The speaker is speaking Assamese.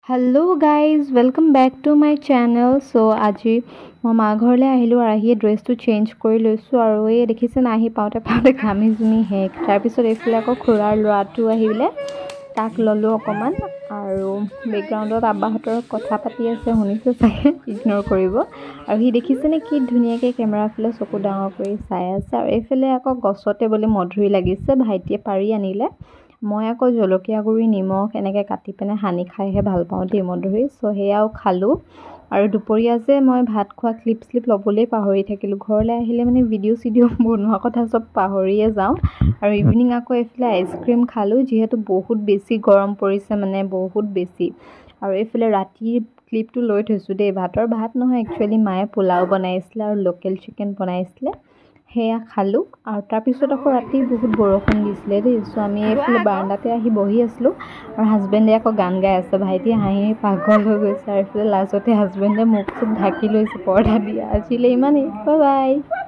Hello guys, welcome back to my channel. So আজি মই মা ঘৰলৈ আহিলো আৰু আহি ড্ৰেছটো চেঞ্জ কৰি লৈছো আৰু এই দেখিছেন আহি পাওঁতে পাওঁতে ঘামি জুমি হেক তাৰ পিছত এইফালে আকৌ খুৰাৰ ল'ৰাটো আহিলে তাক ললো অকমান আৰু বেকগ্ৰাউণ্ডত আব্বাহঁতৰ কথা পাতি আছে শুনিছে চাগে ইগনোৰ কৰিব আৰু হি দেখিছেনে কি ধুনীয়াকৈ কেমেৰা ফালে চকু ডাঙৰ কৰি চাই আছে আৰু এইফালে আকৌ গছতে বুলি মধুৰি লাগিছে ভাইটিয়ে পাৰি আনিলে মই আকৌ জলকীয়া গুৰি নিমখ এনেকৈ কাটি পেনে সানি খাইহে ভাল পাওঁ দেই মধুৰি সো হেয়াও খালোঁ আৰু দুপৰীয়া যে মই ভাত খোৱা ক্লিপ ল'বলৈ পাহৰি থাকিলোঁ ঘৰলৈ আহিলে মানে ভিডিঅ' বনোৱা কথা সব পাহৰিয়ে যাওঁ আৰু ইভিনিং আকৌ এইফালে আইচক্ৰীম খালোঁ যিহেতু বহুত বেছি গৰম পৰিছে মানে বহুত বেছি আৰু এইফালে ৰাতিৰ ক্লিপটো লৈ থৈছোঁ দেই ভাত নহয় একচুৱেলি মায়ে পোলাও বনাইছিলে আৰু লোকেল চিকেন বনাইছিলে হেয়া খালোঁ আৰু তাৰপিছত আকৌ ৰাতি বহুত বৰষুণ দিছিলে দেই সো আমি এইফালে বাৰাণ্ডাতে আহি বহি আছিলোঁ আৰু হাজবেণ্ডে আকৌ গান গাই আছে ভাইটি হাঁহি পাগল হৈ গৈছে আৰু এইফালে লাজতে হাজবেণ্ডে মুখ চুখ ঢাকি লৈছে পৰ্দা দিয়া আজিলৈ ইমানেই বাই বাই